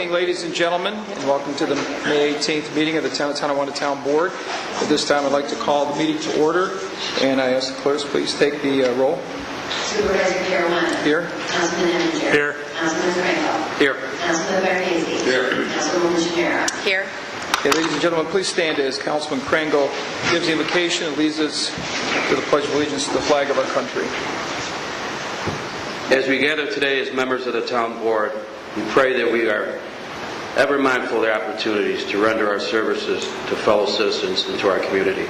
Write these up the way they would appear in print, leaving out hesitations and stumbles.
morning, ladies and gentlemen, and welcome to the May 18th meeting of the Tonawanda Town Board. At this time, I'd like to call the meeting to order, and I ask the clerks please take the roll. Supervisor Tonawanda. Here. Councilman Eminger. Here. Councilman Franco. Here. Councilman Barnese. Here. Councilwoman Shapiro. Here. Okay, ladies and gentlemen, please stand as Councilman Krangle gives the invocation and leads us to the Pledge of Allegiance to the flag of our country. As we gather today as members of the Town Board, we pray that we are ever mindful of the opportunities to render our services to fellow citizens and to our community.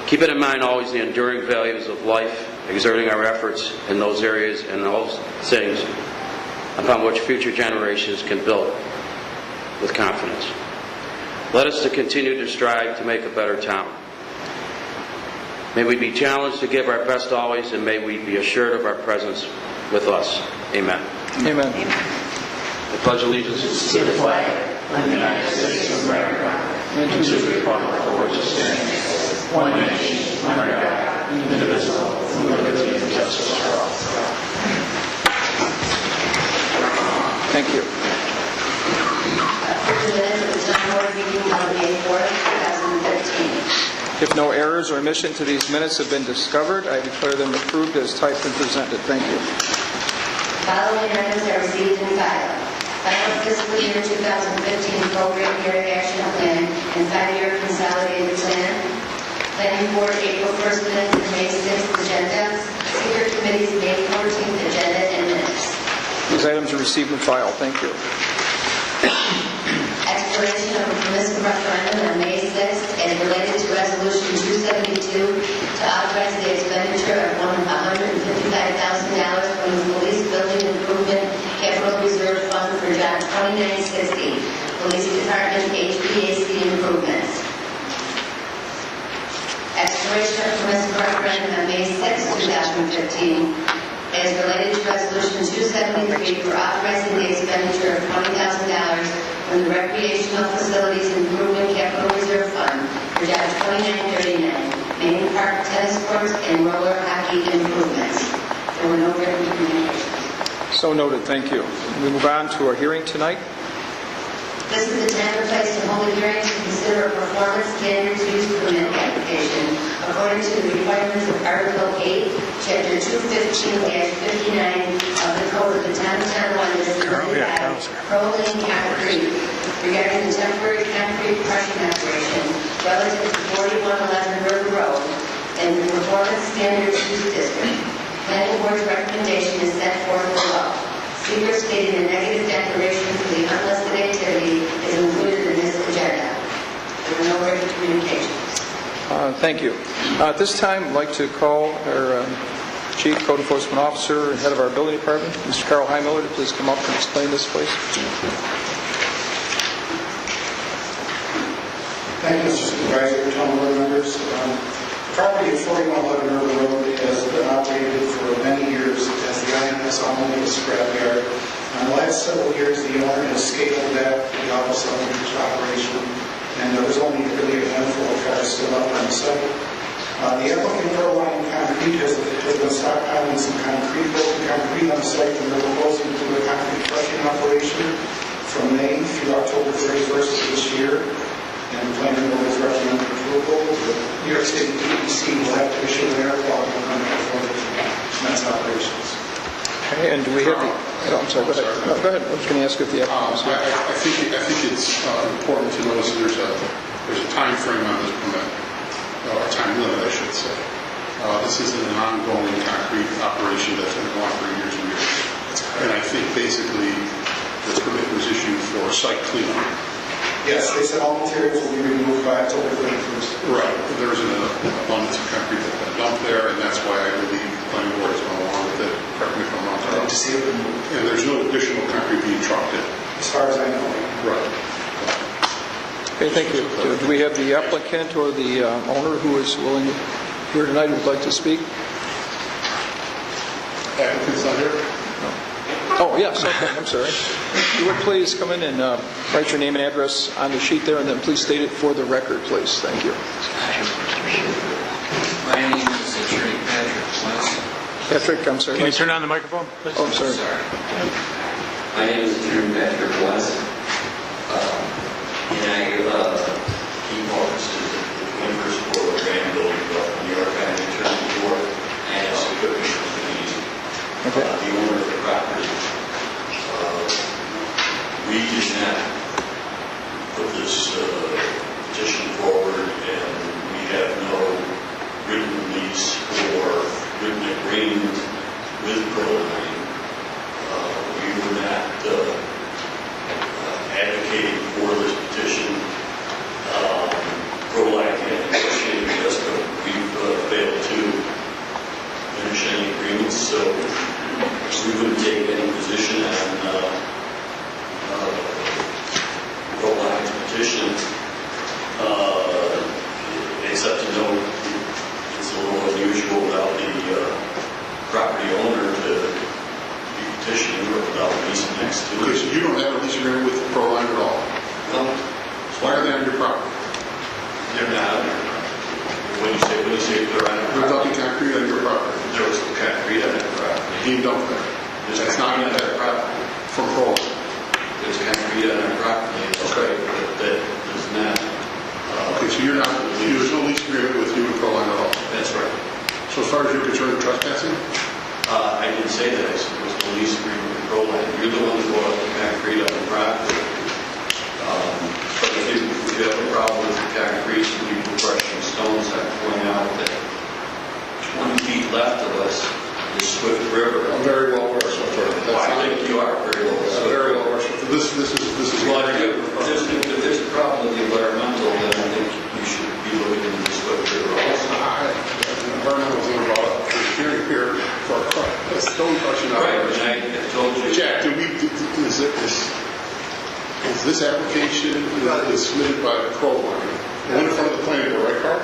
Keeping in mind always the enduring values of life, exerting our efforts in those areas and those things upon which future generations can build with confidence. Let us to continue to strive to make a better town. May we be challenged to give our best always, and may we be assured of our presence with us. Amen. Amen. I pledge allegiance To the flag of the United States of America and to the republic for which it stands, one nation, under God, indivisible, with liberty and justice for all. Thank you. Approve the minutes of the Town Board meeting held May 4th, 2015. If no errors or omission to these minutes have been discovered, I declare them approved as typed and presented. Thank you. Following items are received and filed. Final fiscal year 2015 program year action plan and 5-year consolidated plan. Planning Board April 1st minutes and May 6th agenda. Secret Committee's May 14th agenda and minutes. These items are received and filed. Thank you. Expiration of a permissive referendum on May 6th as related to Resolution 272 to authorize the expenditure of $155,000 from the Police Building Improvement Capital Reserve Fund for Job 2960, Police Department HVAC improvements. Expiration of permissive referendum on May 6th, 2015 as related to Resolution 273 for authorizing the expenditure of $20,000 from the Recreational Facilities Improvement Capital Reserve Fund for Job 2939, Main Park tennis courts and roller hockey improvements. There were no written communications. So noted. Thank you. We move on to our hearing tonight. This is the time and place to hold a hearing to consider a performance standards use permit application according to the requirements of Article 8, Chapter 215-59 of the Code of the Town of Tonawanda, Proline Concrete, regarding the temporary concrete crushing operation relative to 4111 River Road and the Performance Standards Use District. Planning Board's recommendation is set forth below. Speaker stating a negative declaration for the unlisted activity is included in this agenda. There were no written communications. Thank you. At this time, I'd like to call our Chief Code Enforcement Officer and Head of our Building Department, Mr. Carl Heimiller, to please come up and explain this, please. Thank you, Mr. Supervisor, Town Board members. Property at 4111 River Road has been operated for many years as the IMS only scrapyard. In the last several years, the owner has scaled back the office owner's operation, and there's only really a handful of cars still up on the site. The applicant Proline Concrete has been stockpiling some concrete, broken concrete on the site, and they're proposing to do a concrete crushing operation from May through October 31st of this year. And the planning board is recommending approval. The New York State DEC will have to issue an air quality permit for the commence operations. Okay, and do we have the... Oh, I'm sorry, go ahead. No, go ahead. I was going to ask if the applicant... I think it's important to notice that there's a time frame on this permit, or a time limit, I should say. This isn't an ongoing concrete operation that's going to go on for years and years. And I think basically this permit was issued for site cleanup. Yes, they said all materials will be removed by October 31st. Right. There's an abundance of concrete that's been dumped there, and that's why I believe the planning board is going along with it. Correct me if I'm wrong. I'd like to see it removed. And there's no additional concrete being trucked in. As far as I know. Right. Okay, thank you. Do we have the applicant or the owner who is willing here tonight who would like to speak? Applicant's not here? Oh, yes, okay, I'm sorry. If you would please come in and write your name and address on the sheet there, and then please state it for the record, please. Thank you. My name is Attorney Patrick Smith. Patrick, I'm sorry. Can you turn on the microphone, please? Oh, I'm sorry. My name is Attorney Patrick West, and I keep offices at the 21st floor of Grand Building, New York County Attorney Board, and also Commissioner Denise, Okay. the owner of the property. We did not put this petition forward, and we have no written lease or written agreement with Proline. We were not advocating for this petition. Proline had negotiated with us, but we've failed to finish any agreements, so we wouldn't take any position on Proline's petition, except to note it's a little unusual about the property owner to be petitioning without a lease next to Okay, it. so you don't have a lease agreement with Proline at all? No, Why are they on your property? they're not. When you say they're on our There's property, nothing concrete on your property. there was some concrete on that property. Deemed unfair. There's That's not concrete on unfair. that property. From Proline. There's concrete on our property. It's Okay. right, but that does not. Okay, so there's no lease agreement with you and Proline at all? That's right. So as far as you're concerned, you're trespassing? I didn't say that. I said it was the lease agreement with Proline. You're the one who bought the concrete on the property. But if you have a problem with the concrete and people crushing stones, I point out that 20 feet left of us is Swift River. I'm very well versed with it. Well, I think you are very well. Very well versed with it. This is. Well, if there's a problem with the environmental, then I think you should be looking into the Swift River also. Environmental was never brought up. We're hearing here for a stone crushing Right, operation. and I told you. Jack, is this application is submitted by Proline? It went in front of the planning board, right, Carl?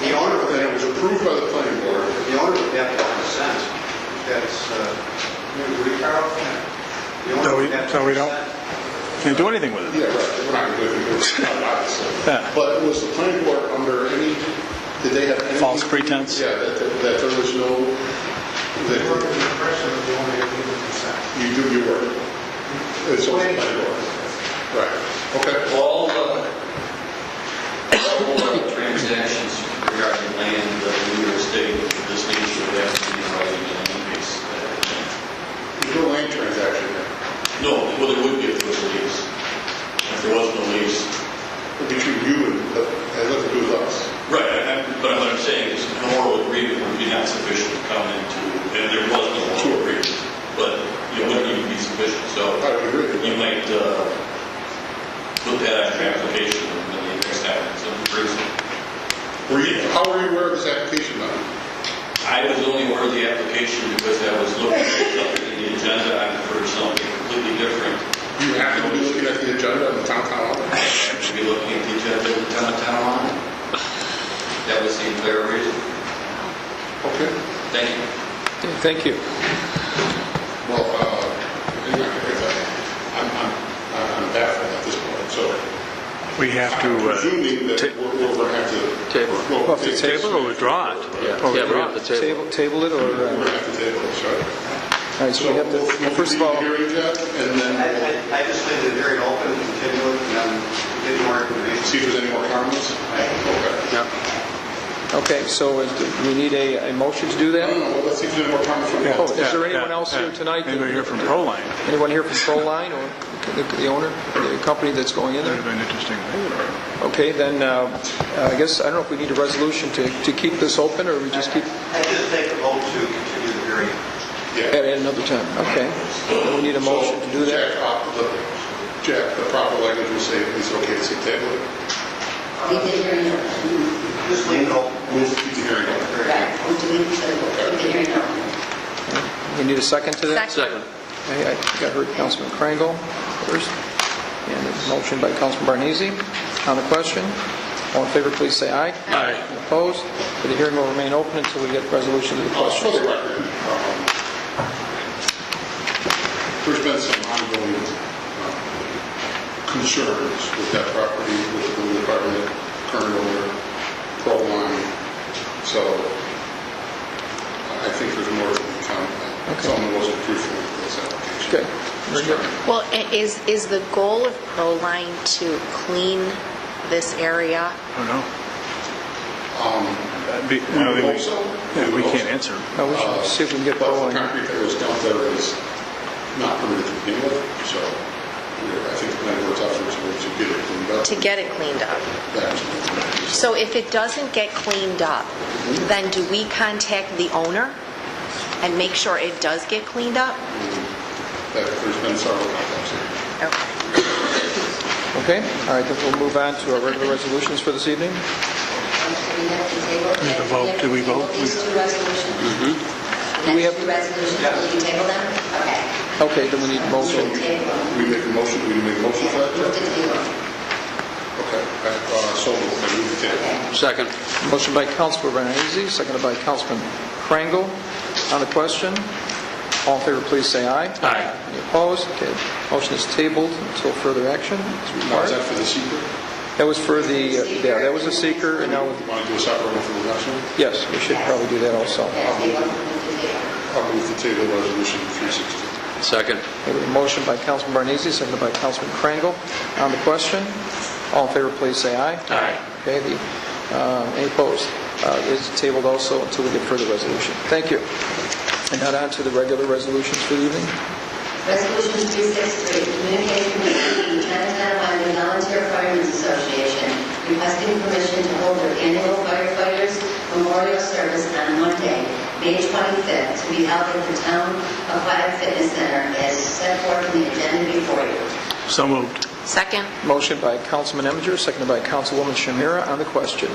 The owner of And it was approved by the planning board. the owner would have to consent. That's, you agree, Carl? The owner would have to So we don't- consent. Can't do anything with it. Yeah, right. We're not going to do it. It's not obviously. Yeah. But was the planning board under any, did they have any? False pretense? Yeah, that there was no, The owner of the impression that the owner would give consent. you do your work. It's on the planning board. Right. Okay. All transactions regarding land in New York State of this nature would have to be in writing in any case. There's no land transaction there. No, well, there would be if there was a lease. If there wasn't a lease. Between you and, has nothing to do with us. Right, but what I'm saying is an oral agreement would be not sufficient to come into, and there was no oral agreement, but it wouldn't even be sufficient. So I would agree. you might put that on your application and then the next time something brings it. How were you aware of this application then? I was only aware of the application because I was looking at something in the agenda and for something completely different. You have to be looking at the agenda of the town Tonawanda. I have to be looking at the agenda of the town of Tonawanda. That was the entire reason. Okay. Thank you. Okay, thank you. Well, I'm baffled at this point, so. We have I'm to presuming that we're going to have to. Table. Well, We'll have to table or withdraw it. Or Yeah, we withdraw have it. to table. Table it, or, We're going to have to table this, right? all right, so we have to, well, first of all, Hearing that, and then I just leave the hearing open, continue it, and then get more information. see if there's any more comments? Okay. Yeah. okay, so do we need a motion to do that? No, well, let's see if there's any more comments from the Oh, public. is there anyone else here tonight? Anybody here from Proline? Anyone here from Proline, or the owner, the company that's going in That would there? have been interesting. Okay, then, I guess, I don't know if we need a resolution to keep this open, or we just keep I just take a vote to continue the hearing. at another time? Okay. Then we need a motion to do that? Jack, the proper language will say it's okay to say table it. Leave the hearing open. Just leave it open. We'll keep the hearing open. Right, keep the hearing open. We need a second to that? Second. Okay, I think I heard Councilman Krangle first, and a motion by Councilman Barnese. On the question, all in favor, please say aye. Aye. Opposed? The hearing will remain open until we get resolution to the For question. the record, there's been some ongoing concerns with that property, with the building department, current owner, Proline. So I think there's more to come. Someone wasn't truthful with this application. Okay, very good. Well, is the goal of Proline to clean this area? I don't know. We hope so. Yeah, we can't answer. No, we should see if we can get But the going. concrete that was dumped there is not permitted to begin with, so I think the planning board's efforts were to get it cleaned up. To get it cleaned up. That- So if it doesn't get cleaned up, then do we contact the owner and make sure it does get cleaned up? There's been several contacts here. Okay. Okay, all right, then we'll move on to our regular resolutions for this evening. We have to table. We have to vote. Do we vote? These two resolutions? Do we have- Next two resolutions, will you table them? Okay. Okay, then we need a motion. Table them. We make a motion, we make a motion for that? Move to table. Okay, so moved. I move the table. Second. Motion by Councilman Barnese, seconded by Councilman Krangle. On the question, all in favor, please say aye. Aye. Any opposed? Okay, motion is tabled until further action is Now, is required. that for the secret? That was for the, yeah, that was a seeker, and now, You want to do a separate one for the next one? yes, we should probably do that also. Yeah, table, move to table. I'll move the table resolution 360. Second. We have a motion by Councilman Barnese, seconded by Councilman Krangle. On the question, all in favor, please say aye. Aye. Okay, any opposed? Is tabled also until we get further resolution. Thank you. And now on to the regular resolutions for the evening. Resolution 363, communication with the Tonawanda Volunteer Firemen's Association requesting permission to hold their annual firefighters memorial service on Monday, May 25th, to be held at the Town Aquatic Fitness Center as set forth in the agenda before you. So moved. Second? Motion by Councilman Eminger, seconded by Councilwoman Shamira on the question.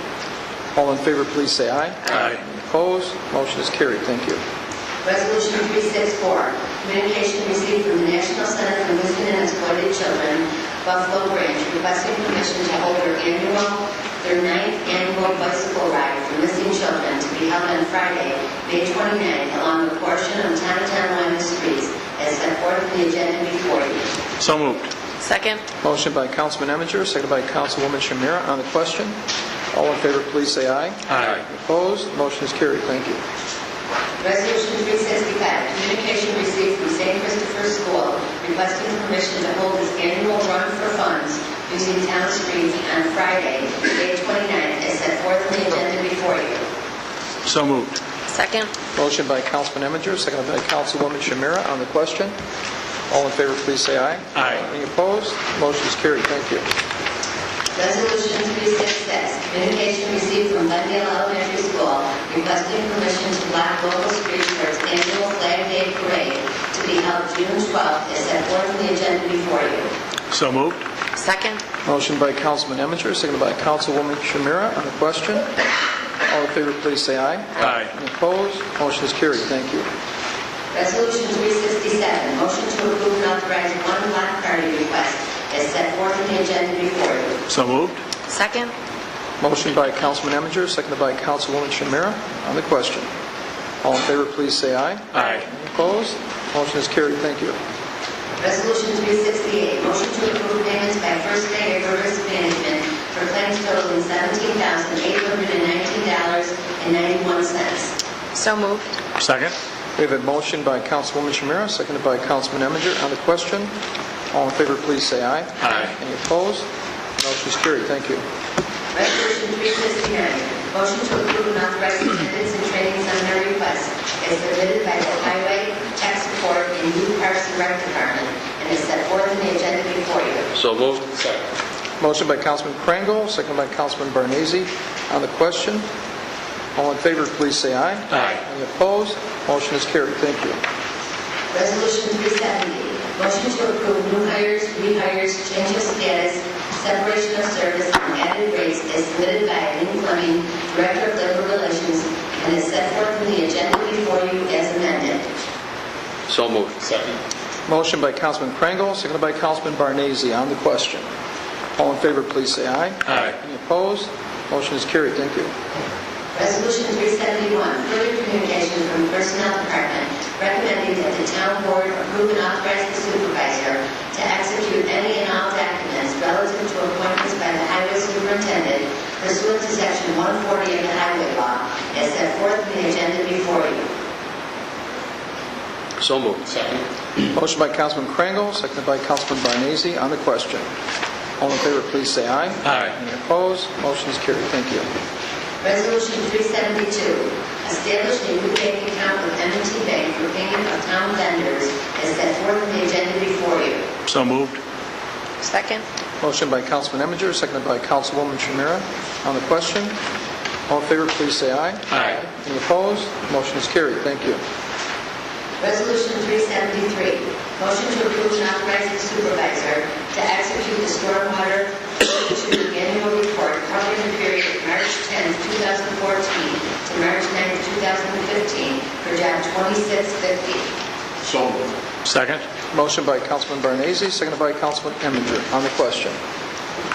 All in favor, please say aye. Aye. Any opposed? Motion is carried. Thank you. Resolution 364, communication received from the National Center for Missing and Exploited Children, Buffalo Branch, requesting permission to hold their ninth annual bicycle ride for missing children to be held on Friday, May 29th, along a portion of Tonawanda streets as set forth in the agenda before you. So moved. Second? Motion by Councilman Eminger, seconded by Councilwoman Shamira on the question. All in favor, please say aye. Aye. Any opposed? Motion is carried. Thank you. Resolution 365, communication received from St. Christopher's School requesting permission to hold its annual run for funds using town streets on Friday, May 29th, as set forth in the agenda before you. So moved. Second? Motion by Councilman Eminger, seconded by Councilwoman Shamira on the question. All in favor, please say aye. Aye. Any opposed? Motion is carried. Thank you. Resolution 366, communication received from Glendale Elementary School requesting permission to block local streets for its annual Flag Day Parade to be held June 12th as set forth in the agenda before you. So moved. Second? Motion by Councilman Eminger, seconded by Councilwoman Shamira on the question. All in favor, please say aye. Aye. Any opposed? Motion is carried. Thank you. Resolution 367, motion to approve and authorize one block party request as set forth in the agenda before you. So moved. Second? Motion by Councilman Eminger, seconded by Councilwoman Shamira on the question. All in favor, please say aye. Aye. Any opposed? Motion is carried. Thank you. Resolution 368, motion to approve payments by First Bank of Risk Management for claims totaling $17,819.91. So moved. Second. We have a motion by Councilwoman Shamira, seconded by Councilman Eminger on the question. All in favor, please say aye. Aye. Any opposed? Motion is carried. Thank you. Resolution 369, motion to approve and authorize attendance and training seminar request as submitted by the Highway, Tech Support, and Youth Parks and Rec Department and is set forth in the agenda before you. So moved. Motion by Councilman Krangle, seconded by Councilman Barnese on the question. All in favor, please say aye. Aye. Any opposed? Motion is carried. Thank you. Resolution 370, motion to approve new hires, rehires, change of status, separation of service, and added rates as submitted by Lynn Fleming, Director of Labor Relations, and is set forth in the agenda before you as amended. So moved. Second. Motion by Councilman Krangle, seconded by Councilman Barnese on the question. All in favor, please say aye. Aye. Any opposed? Motion is carried. Thank you. Resolution 371, further communication from the Personnel Department recommending that the town board approve and authorize the supervisor to execute any and all documents relative to appointments by the highway superintendent pursuant to section 140 of the highway law as set forth in the agenda before you. So moved. Second. Motion by Councilman Krangle, seconded by Councilman Barnese. On the question, all in favor, please say aye. Aye. Any opposed? Motion is carried. Thank you. Resolution 372, establishing a new bank account with M&T Bank for payment of town vendors as set forth in the agenda before you. So moved. Second? Motion by Councilman Eminger, seconded by Councilwoman Shamira. On the question, all in favor, please say aye. Aye. Any opposed? Motion is carried. Thank you. Resolution 373, motion to approve and authorize the supervisor to execute the stormwater annual report covering the period of March 10, 2014 to March 9, 2015 for job 2650. So moved. Second. Motion by Councilman Barnese, seconded by Councilman Eminger. On the question,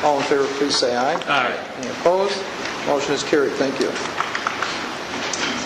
all in favor, please say aye. Aye. Any opposed? Motion is carried. Thank you.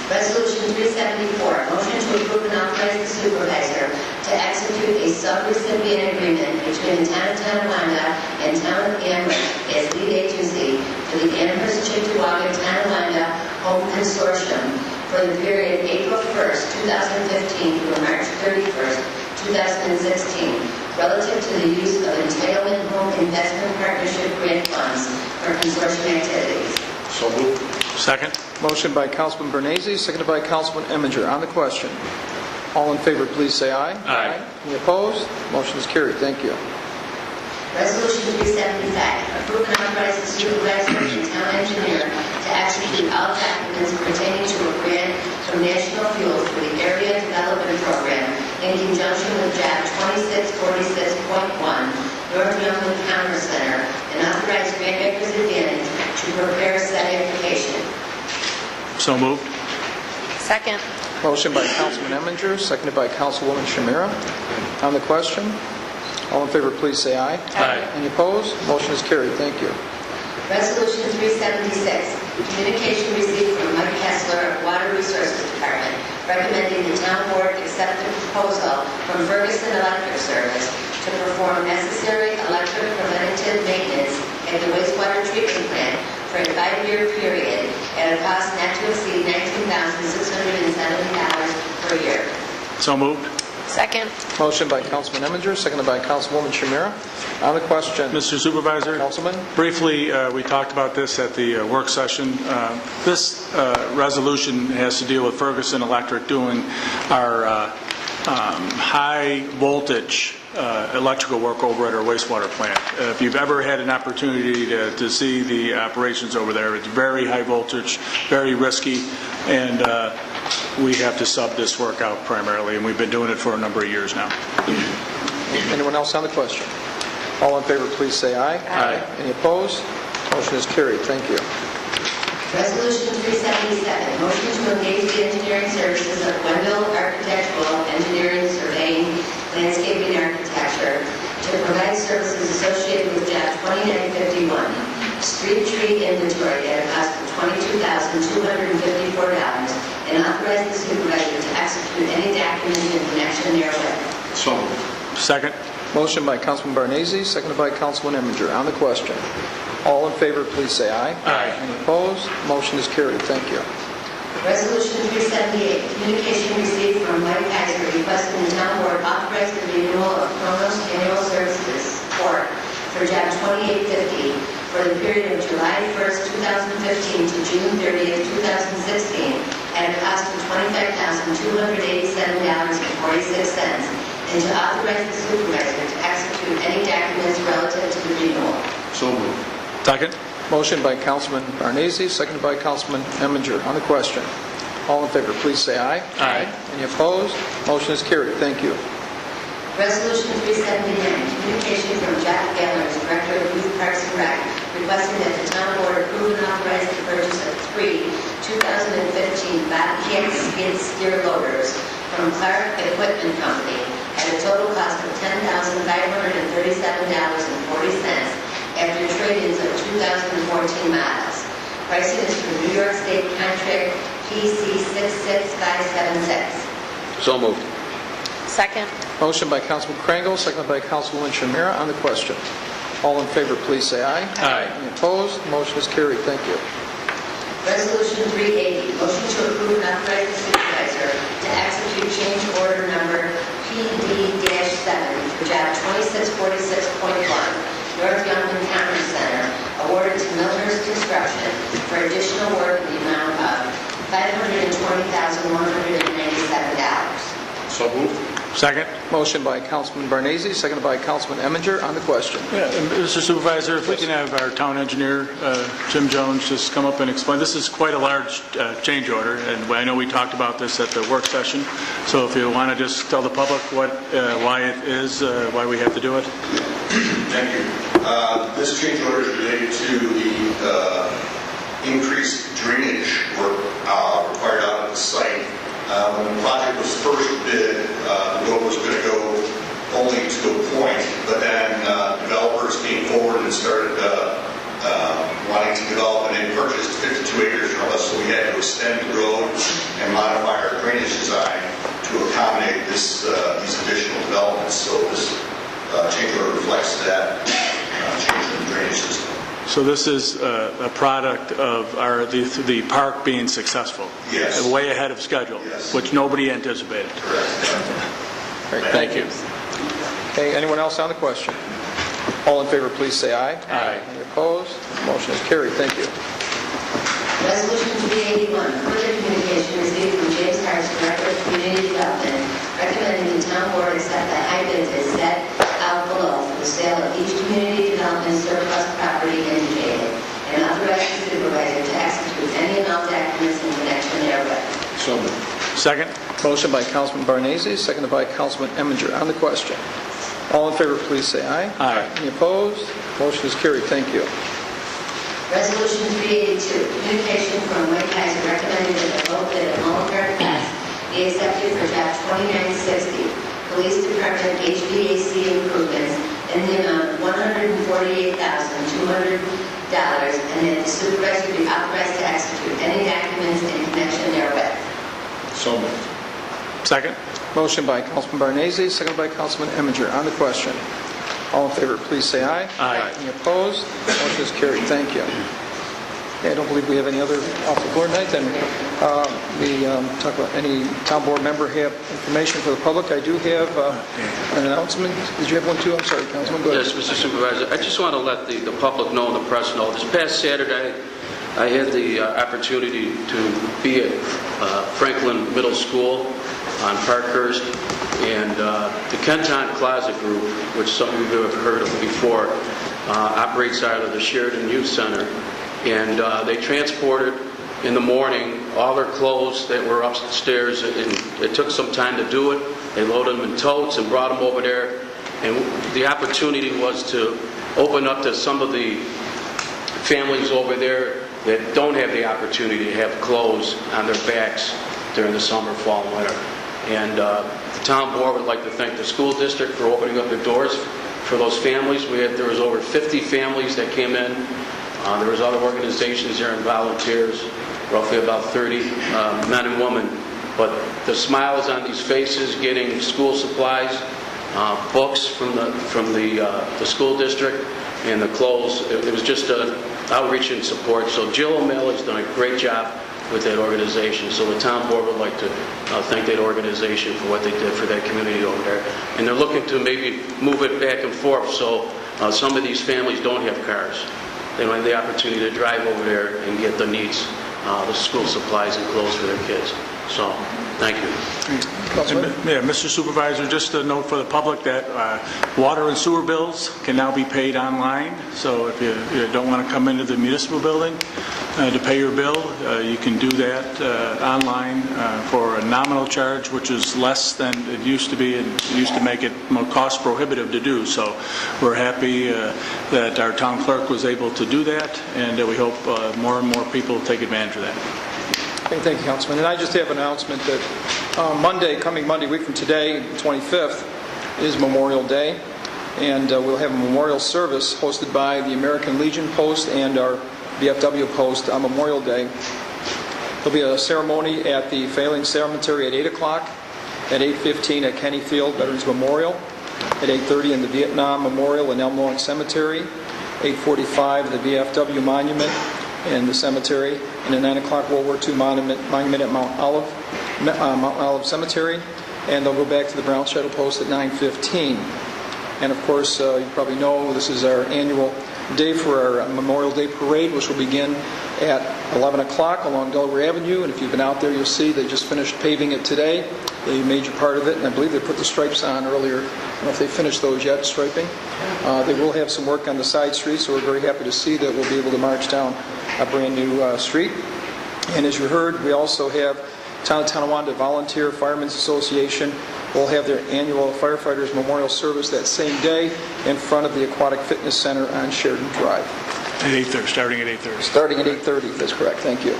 Resolution 374, motion to approve and authorize the supervisor to execute a sub-recipient agreement between the town of Tonawanda and town of Amherst as lead agency for the Amherst-Cheektowaga-Tonawanda Home Consortium for the period April 1st, 2015 through March 31st, 2016, relative to the use of entitlement home investment partnership grant funds for consortium activities. So moved. Second. Motion by Councilman Barnese, seconded by Councilman Eminger. On the question, all in favor, please say aye. Aye. Any opposed? Motion is carried. Thank you. Resolution 375, approve and authorize the supervisor and town engineer to execute all documents pertaining to a grant from National Fuel for the Area Development Program in conjunction with job 2646.1, North Youngwood Commerce Center, and authorize grant makers advantage to prepare said application. So moved. Second? Motion by Councilman Eminger, seconded by Councilwoman Shamira. On the question, all in favor, please say aye. Aye. Any opposed? Motion is carried. Thank you. Resolution 376, communication received from Mike Kessler of Water Resources Department recommending the town board accept the proposal from Ferguson Electric Service to perform necessary electric preventative maintenance at the wastewater treatment plant for a 5-year period at a cost not to exceed $19,670 per year. So moved. Second? Motion by Councilman Eminger, seconded by Councilwoman Shamira. On the question, Mr. Supervisor, Councilman? briefly, we talked about this at the work session. This resolution has to deal with Ferguson Electric doing our high voltage electrical work over at our wastewater plant. If you've ever had an opportunity to see the operations over there, it's very high voltage, very risky, and we have to sub this work out primarily, and we've been doing it for a number of years now. Anyone else on the question? All in favor, please say aye. Aye. Any opposed? Motion is carried. Thank you. Resolution 377, motion to engage the engineering services of Wendell Architectural Engineering Surveying Landscaping Architecture to provide services associated with job 2951, street tree inventory at a cost of $22,254, and authorize the supervisor to execute any documents in connection therewith. So moved. Second. Motion by Councilman Barnese, seconded by Councilman Eminger. On the question, all in favor, please say aye. Aye. Any opposed? Motion is carried. Thank you. Resolution 378, communication received from Mike Kaiser requesting the town board authorize the renewal of Kronos annual services support for job 2850 for the period of July 1st, 2015 to June 30th, 2016 at a cost of $25,287.46, and to authorize the supervisor to execute any documents relative to the renewal. So moved. Second. Motion by Councilman Barnese, seconded by Councilman Eminger. On the question, all in favor, please say aye. Aye. Any opposed? Motion is carried. Thank you. Resolution 379, communication from Jack Gallers, Director of Youth Parks and Rec, requesting that the town board approve and authorize the purchase of 3 2015 Bobcat skid steer loaders from Clark Equipment Company at a total cost of $10,537.40 after trade-ins of 2014 models. Pricing is from New York State Contract PC 66576. So moved. Second? Motion by Councilman Krangle, seconded by Councilwoman Shamira. On the question, all in favor, please say aye. Aye. Any opposed? Motion is carried. Thank you. Resolution 380, motion to approve and authorize the supervisor to execute change order number additional work in the amount of $520,197. So moved. Second? Motion by Councilman Barnese, seconded by Councilman Eminger on the question. Yeah, and Mr. Supervisor, if we can have our town engineer, Jim Jones, just come up and explain. This is quite a large change order, and I know we talked about this at the work session, so if you want to just tell the public why it is, why we have to do it. Thank you. This change order is related to the increased drainage work required out of the site. When the project was first bid, the road was going to go only to a point, but then developers came forward and started wanting to develop, and they purchased 52 acres from us, so we had to extend the road and modify our drainage design to accommodate these additional developments. So this change order reflects that change in the drainage system. So this is a product of the park being successful? Yes. Way ahead of schedule? Yes. Which nobody anticipated? Correct. Great, thank you. Okay, anyone else on the question? All in favor, please say aye. Aye. Any opposed? Motion is carried. Thank you. Resolution 381, further communication received from James Harris, Director of Community Development, recommending the town board accept the high bids as set out below for the sale of each community development surplus property indicated, and authorize the supervisor to execute any amount documents in connection therewith. So moved. Second? Motion by Councilman Barnese, seconded by Councilman Eminger on the question. All in favor, please say aye. Aye. Any opposed? Motion is carried. Thank you. Resolution 382, communication from White Kaiser recommending that the low bid of Mulligan Pass be accepted for job 2960, Police Department HVAC improvements in the amount of $148,200, and that the supervisor be authorized to execute any documents in connection therewith. So moved. Second? Motion by Councilman Barnese, seconded by Councilman Eminger on the question. All in favor, please say aye. Aye. Any opposed? Motion is carried. Thank you. Okay, I don't believe we have any other off the floor tonight. Then we talk about any town board member have information for the public. I do have an announcement. Did you have one too? I'm sorry, Councilman. Go ahead. Yes, Mr. Supervisor. I just want to let the public know and the press know. This past Saturday, I had the opportunity to be at Franklin Middle School on Parkhurst, and the Kenton Closet Group, which some of you have heard of before, operates out of the Sheridan Youth Center, and they transported in the morning all their clothes that were upstairs, and it took some time to do it. They loaded them in totes and brought them over there, and the opportunity was to open up to some of the families over there that don't have the opportunity to have clothes on their backs during the summer, fall, and winter. And the town board would like to thank the school district for opening up the doors for those families. There was over 50 families that came in. There was other organizations there and volunteers, roughly about 30 men and women. But the smiles on these faces, getting school supplies, books from the school district, and the clothes, it was just an outreach and support. So Jill O'Malley's done a great job with that organization. So the town board would like to thank that organization for what they did for that community over there. And they're looking to maybe move it back and forth so some of these families don't have cars. They don't have the opportunity to drive over there and get the needs, the school supplies and clothes for their kids. So, thank you. Yeah, Mr. Supervisor, just a note for the public that water and sewer bills can now be paid online. So if you don't want to come into the municipal building to pay your bill, you can do that online for a nominal charge, which is less than it used to be, and it used to make it more cost prohibitive to do. So we're happy that our town clerk was able to do that, and we hope more and more people take advantage of that. Okay, thank you, Councilman. And I just have an announcement that coming Monday, week from today, the 25th, is Memorial Day. And we'll have a memorial service hosted by the American Legion Post and our VFW Post on Memorial Day. There'll be a ceremony at the Failing Cemetery at 8 o'clock, at 8:15 at Kenny Field Veterans Memorial, at 8:30 in the Vietnam Memorial in Elm Lawn Cemetery, 8:45 the VFW Monument in the cemetery, and a 9 o'clock World War II monument at Mount Olive Cemetery, and they'll go back to the Brown Shadow Post at 9:15. And of course, you probably know this is our annual day for our Memorial Day Parade, which will begin at 11 o'clock along Delaware Avenue, and if you've been out there, you'll see they just finished paving it today, a major part of it, and I believe they put the stripes on earlier. I don't know if they finished those yet, striping. They will have some work on the side streets, so we're very happy to see that we'll be able to march down a brand-new street. And as you heard, we also have Town of Tonawanda Volunteer Firemen's Association will have their annual Firefighters Memorial Service that same day in front of the Aquatic Fitness Center on Sheridan Drive. At 8:30, starting at 8:30. Starting at 8:30, that's correct, thank you.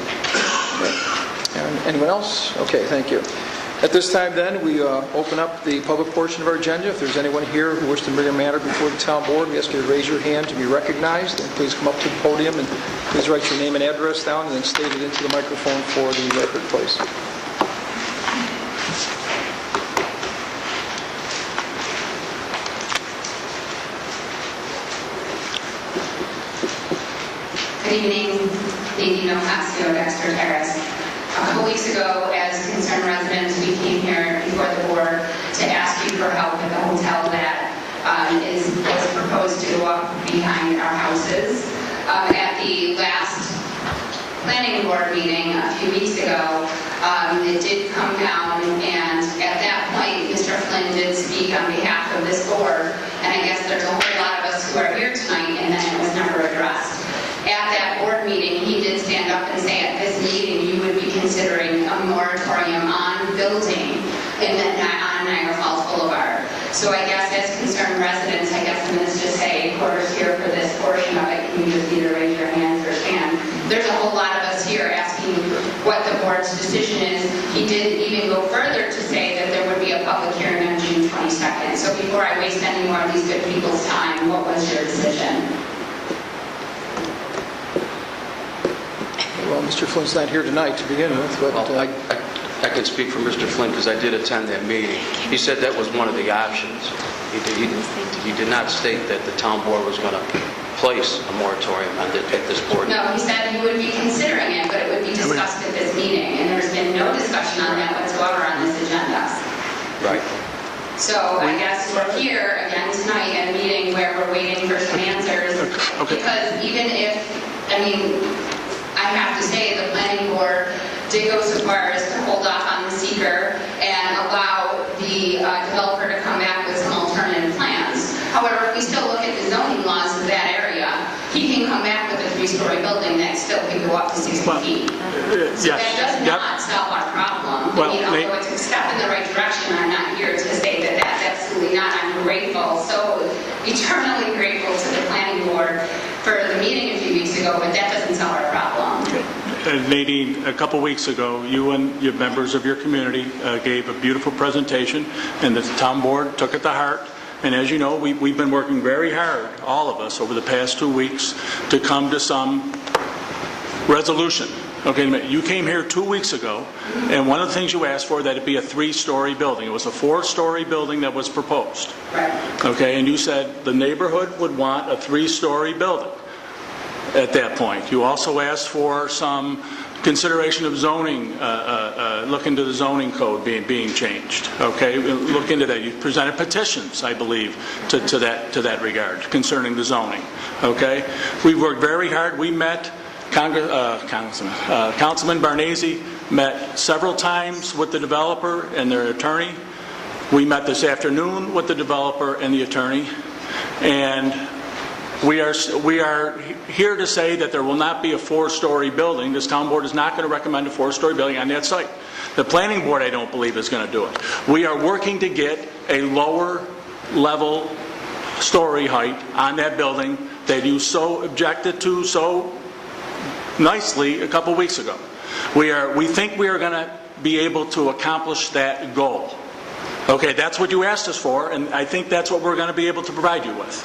And anyone else? Okay, thank you. At this time then, we open up the public portion of our agenda. If there's anyone here who wishes to bring a matter before the town board, we ask you to raise your hand to be recognized, and please come up to the podium and please write your name and address down and then state it into the microphone for the record, please. Good evening, Nadine Ocasio, Dexter Terrace. A couple weeks ago, as concerned residents, we came here before the board to ask you for help with the hotel that was proposed to go up behind our houses. At the last planning board meeting a few weeks ago, it did come down, and at that point, Mr. Flynn did speak on behalf of this board, and I guess there's a whole lot of us who are here tonight, and then it was never addressed. At that board meeting, he did stand up and say at this meeting you would be considering a moratorium on building on Niagara Falls Boulevard. So I guess as concerned residents, I guess I'm going to just say quarters here for this portion of it. Can you just either raise your hands or stand? There's a whole lot of us here asking what the board's decision is. He did even go further to say that there would be a public hearing on June 22nd. So before I waste any more of these good people's time, what was your decision? Well, Mr. Flynn's not here tonight to begin with, but... Well, I can speak for Mr. Flynn because I did attend that meeting. He said that was one of the options. He did not state that the town board was going to place a moratorium at this board. No, he said he would be considering it, but it would be discussed at this meeting, and there's been no discussion on that whatsoever on this agenda. Right. So I guess we're here again tonight at a meeting where we're waiting for some answers. Okay. Because even if, I have to say the planning board did go so far as to hold off on the seeker and allow the developer to come back with some alternative plans. However, if we still look at the zoning laws of that area, he can come back with a 3-story building that still could go up to 60 feet. So yes. that does not solve our problem. Well, although it's a step in the right direction, I'm not here to say that that's absolutely not. I'm grateful, so eternally grateful to the planning board for the meeting a few weeks ago, but that doesn't solve our problem. Nadine, a couple weeks ago, you and your members of your community gave a beautiful presentation, and the town board took it to heart. And as you know, we've been working very hard, all of us, over the past 2 weeks to come to some resolution. Okay, you came here 2 weeks ago, and one of the things you asked for, that it be a 3-story building. It was a 4-story building that was proposed. Right. Okay, and you said the neighborhood would want a 3-story building at that point. You also asked for some consideration of zoning, look into the zoning code being changed. Okay, look into that. You presented petitions, I believe, to that regard concerning the zoning. Okay, we worked very hard. We met. Councilman Barnese met several times with the developer and their attorney. We met this afternoon with the developer and the attorney, and we are here to say that there will not be a 4-story building. This town board is not going to recommend a 4-story building on that site. The planning board, I don't believe, is going to do it. We are working to get a lower level story height on that building that you so objected to so nicely a couple weeks ago. We think we are going to be able to accomplish that goal. Okay, that's what you asked us for, and I think that's what we're going to be able to provide you with.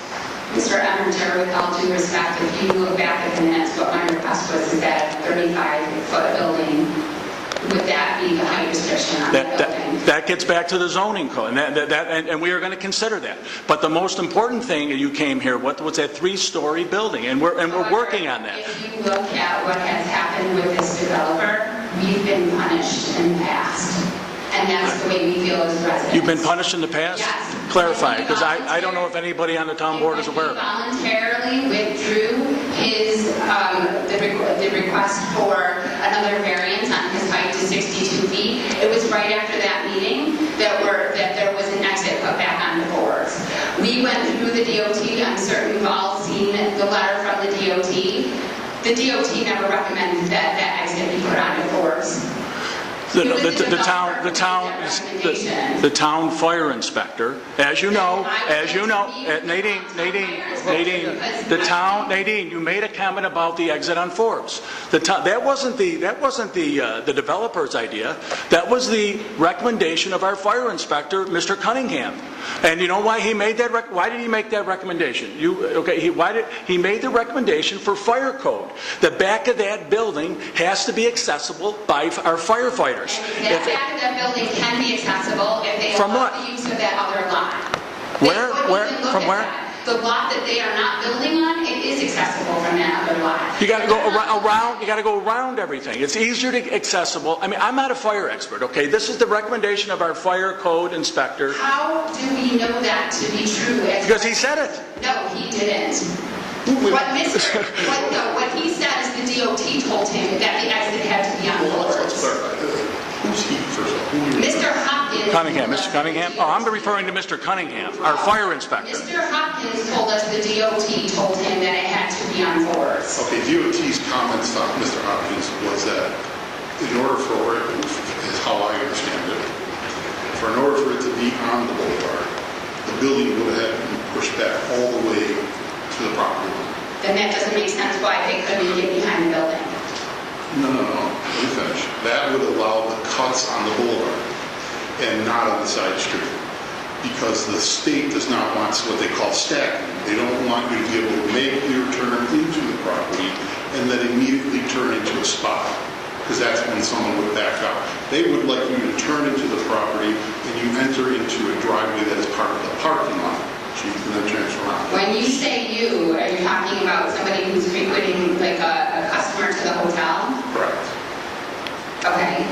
Mr. Edmonton, with all due respect, if you look back at the minutes, what my request was is that 35-foot building, would that be the height restriction on the building? That gets back to the zoning code, and we are going to consider that. But the most important thing, you came here, was that 3-story building, and we're working on that. If you look at what has happened with this developer, we've been punished in the past. And that's the way we feel as residents. You've been punished in the past? Yes. clarify, because I don't know if anybody on the town board is aware of it. He voluntarily withdrew his, the request for another variance on his height to 62 feet. It was right after that meeting that there was an exit put back on the boards. We went through the DOT, I'm certain you've all seen the letter from the DOT. The DOT never recommended that that exit be put on the boards. The town fire inspector, as you know, Nadine, you made a comment about the exit on Forbes. That wasn't the developer's idea. That was the recommendation of our fire inspector, Mr. Cunningham. And you know why he made that? Why did he make that recommendation? He made the recommendation for fire code. The back of that building has to be accessible by our firefighters. That back of that building can be accessible if they allow the use of that other lot. From where? The lot that they are not building on, it is accessible from that other lot. You got to go around. You got to go around everything. It's easier to accessible. I mean, I'm not a fire expert. Okay, this is the recommendation of our fire code inspector. How do we know that to be true? Because he said it. No, he didn't. What he said is the DOT told him that the exit had to be on Let's boards. clarify. Who's he, first of all? Mr. Hopkins. Mr. Cunningham? Oh, I'm referring to Mr. Cunningham, our fire inspector. Mr. Hopkins told us the DOT told him that it had to be on boards. Okay, DOT's comments on Mr. Hopkins was that in order for it, is how I understand it, in order for it to be on the boulevard, the building would have been pushed back all the way to the property line. Then that doesn't make sense why they couldn't get behind the building. No. Let me finish. That would allow the cuts on the boulevard and not on the side street. Because the state does not want what they call stacking. They don't want you to be able to make your turn into the property and then immediately turn into a spot. Because that's when someone would back out. They would like you to turn into the property and you enter into a driveway that is part of the parking lot. So you can then transfer around. When you say you, are you talking about somebody who's frequenting like a customer to the hotel? Correct. Okay.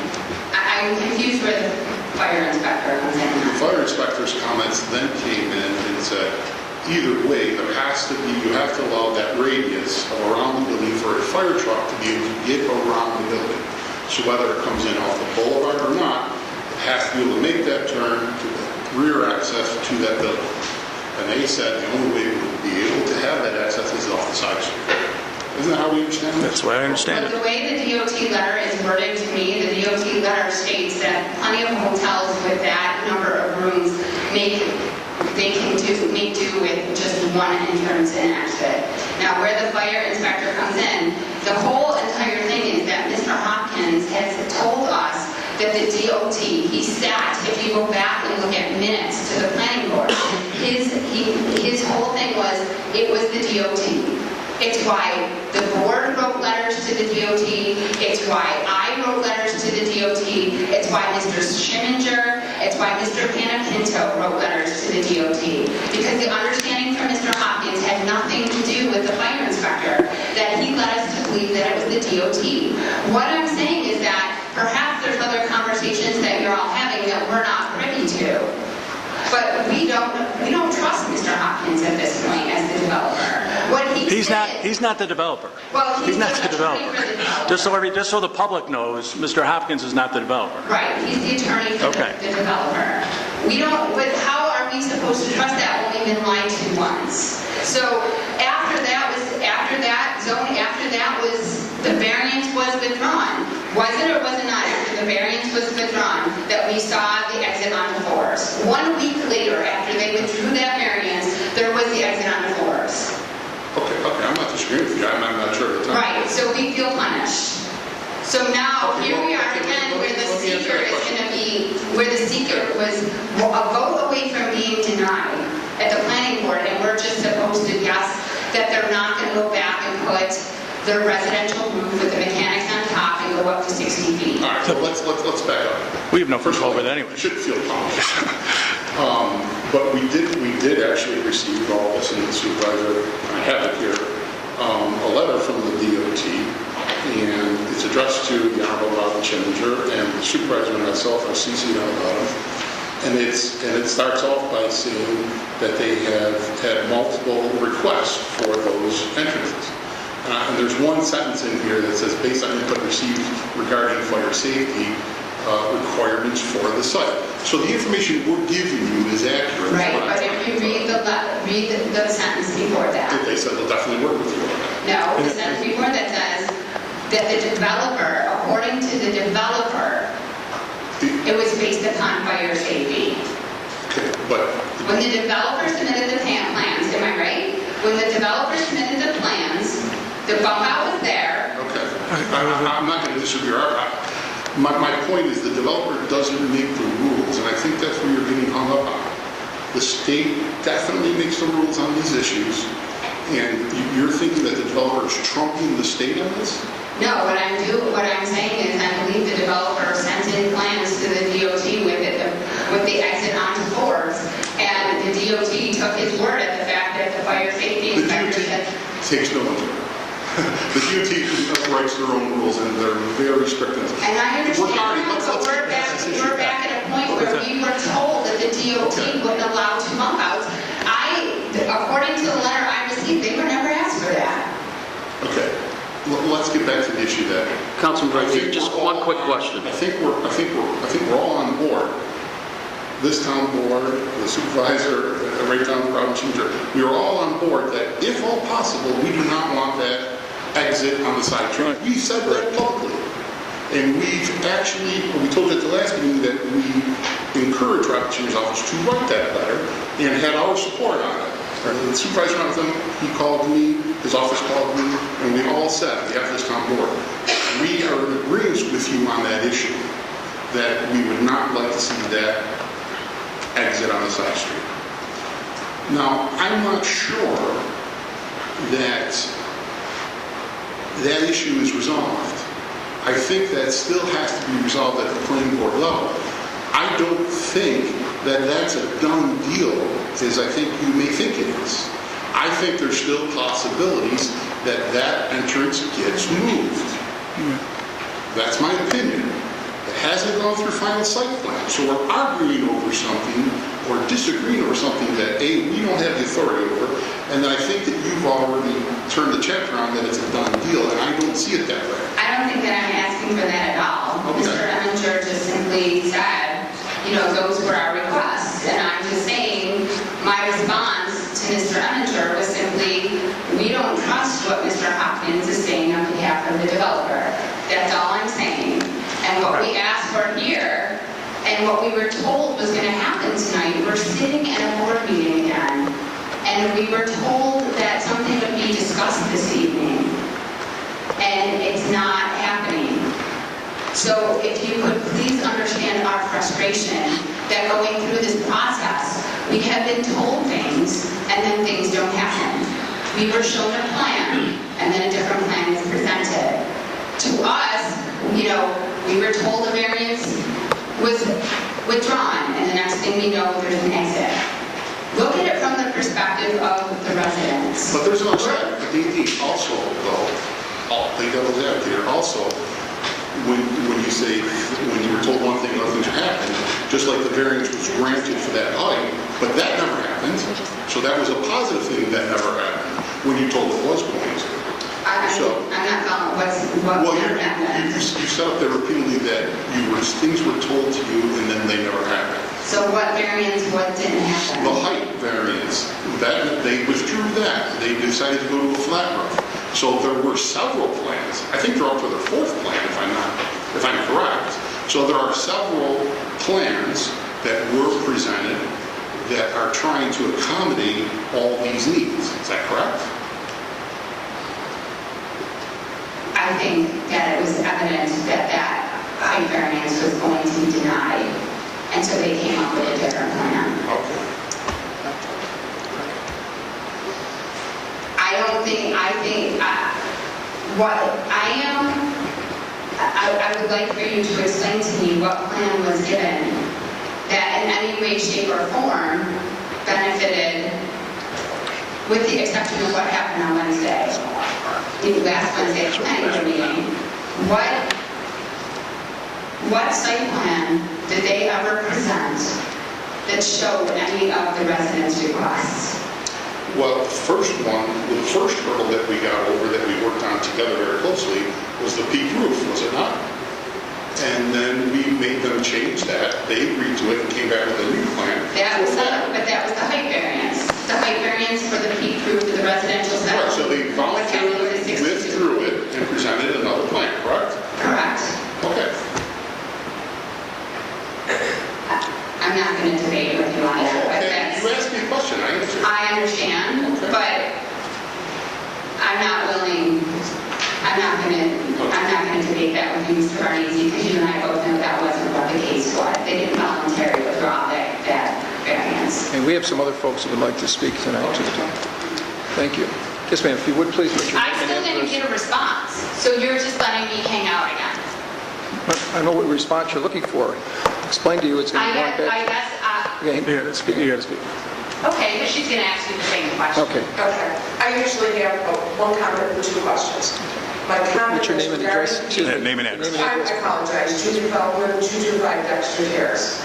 I'm confused where the fire inspector comes in. The fire inspector's comments then came in and said, either way, there has to be, you have to allow that radius around the building for a fire truck to be able to get around the building. So whether it comes in off the boulevard or not, it has to be able to make that turn to the rear access to that building. And they said the only way we would be able to have that access is off the side street. Isn't that how we understand it? That's the way I understand But it. the way the DOT letter is worded to me, the DOT letter states that plenty of hotels with that number of rooms make do with just one entrance and exit. Now, where the fire inspector comes in, the whole entire thing is that Mr. Hopkins has told us that the DOT, he sat, if you go back and look at minutes to the planning board, his whole thing was, it was the DOT. It's why the board wrote letters to the DOT. It's why I wrote letters to the DOT. It's why Mr. Schimminger, it's why Mr. Panapinto wrote letters to the DOT. Because the understanding from Mr. Hopkins had nothing to do with the fire inspector, that he led us to believe that it was the DOT. What I'm saying is that perhaps there's other conversations that you're all having that we're not privy to. But we don't trust Mr. Hopkins at this point as the developer. He's not the developer. Well, He's not the developer. attorney for the developer. Just so the public knows, Mr. Hopkins is not the developer. Right, he's the attorney for Okay. the developer. How are we supposed to trust that when we've been lied to once? So after that, the variance was withdrawn. Was it or was it not after the variance was withdrawn that we saw the exit on the Forest? 1 week later, after they withdrew that variance, there was the exit on the Forest. Okay, I'm not disagreeing with you. I'm not sure at the time. Right, so we feel punished. So now, here we are again, where the seeker is going to be, where the seeker was a vote away from being denied at the planning board, and we're just supposed to guess that they're not going to go back and put their residential roof with the mechanics on top and go up to 60 feet. All right, so let's back up. We have no control over that anyway. You should feel punished. But we did actually receive all this, and the supervisor, I have it here, a letter from the DOT, and it's addressed to the Honorable Robert Schimminger, and the supervisor and myself are CC'd on the bottom. And it starts off by saying that they have had multiple requests for those entrances. And there's one sentence in here that says, based on input received regarding fire safety requirements for the site. So the information we're giving you is accurate. Right, but if you read the sentence before that. They said they'll definitely work with you on that. No, the sentence before that says that the developer, according to the developer, it was based upon fire safety. Okay, but When the developer submitted the plans, am I right? When the developer submitted the plans, the bump out was there. okay, I'm not going to disagree. My point is the developer doesn't make the rules, and I think that's where you're getting hung up on. The state definitely makes the rules on these issues, and you're thinking that the developer is trumping the state on this? No, what I'm saying is I believe the developer sent in plans to the DOT with the exit onto Forbes, and the DOT took his word at the fact that the fire safety The inspector DOT said. takes no one. The DOT writes their own rules, and they're very strict. And I understand that, but we're back at a point where we were told that the DOT wouldn't allow two bump outs. According to the letter I received, they were never asked for that. Okay, let's get back to the issue then. Councilman I think Brady, just we're all- one quick question. I think we're all on board. This town board, the supervisor, Raytown Province Manager, we are all on board that if all possible, we do not want that exit on the side street. We said that publicly. And we told you at the last meeting that we encouraged Robert Cheney's office to write that letter and had our support on it. The supervisor met with him, he called me, his office called me, and we all said, on behalf of this town board, we are in agreement with you on that issue, that we would not like to see that exit on the side street. Now, I'm not sure that that issue is resolved. I think that still has to be resolved at the planning board level. I don't think that that's a done deal, as I think you may think it is. I think there's still possibilities that that entrance gets moved. That's my opinion. It hasn't gone through final site plan, so we're arguing over something or disagreeing over something that, A, we don't have the authority over, and I think that you've already turned the chapter on that it's a done deal, and I don't see it that way. I don't think that I'm asking for that at all. Okay. Mr. Eminger just simply said, those were our requests. And I'm just saying, my response to Mr. Eminger was simply, we don't trust what Mr. Hopkins is saying on behalf of the developer. That's all I'm saying. And what we asked for here, and what we were told was going to happen tonight, we're sitting in a board meeting again, and we were told that something would be discussed this evening, and it's not happening. So if you could please understand our frustration that going through this process, we have been told things, and then things don't happen. We were shown a plan, and then a different plan is presented. To us, we were told the variance was withdrawn, and the next thing we know, there's an exit. Look at it from the perspective of the residents. But there's another side. Also, though, I'll play devil's advocate here. Also, when you were told one thing, other things happened, just like the variance was granted for that height, but that never happened. So that was a positive thing that never happened when you told it was going to. I'm not following what Well, happened. you set up there repeatedly that things were told to you and then they never happened. So what didn't happen? The height variance, they withdrew that. They decided to go to a flat roof. So there were several plans. I think they're up to their fourth plan, if I'm correct. So there are several plans that were presented that are trying to accommodate all these needs. Is that correct? I think that it was evident that height variance was going to be denied, and so they came up with a different plan. Okay. I would like for you to explain to me what plan was given that in any way, shape, or form benefited, with the exception of what happened on Wednesday, last Wednesday at the planning board meeting. What site plan did they ever present that showed any of the residents' requests? Well, the first hurdle that we got over, that we worked on together very closely, was the peak roof, was it not? And then we made them change that. They agreed to it and came back with a new plan. But that was the height variance. The height variance for the peak roof of the residential center. Right, so they voluntarily withdrew it and presented another plan, correct? Correct. Okay. I'm not going to debate with you on that, but Okay, that's... you asked me a question, I answered. I understand, Okay. but I'm not going to debate that with you, Mr. Barnese, because you and I both know that wasn't what the case was. They didn't voluntarily withdraw that variance. And we have some other folks who would like to speak tonight, too. Thank you. Yes, ma'am, if you would please put your I name still and didn't address. get a response, so you're just letting me hang out again. I know what response you're looking for. Explain to you it's going to be brought back. Okay. You gotta speak. Okay, but she's going to ask you the same question. Okay. Okay. I usually have one comment and two questions. My comment What's your name and address? Excuse me. Name and address. I apologize. Judy Feldman, 225 Dexter Terrace.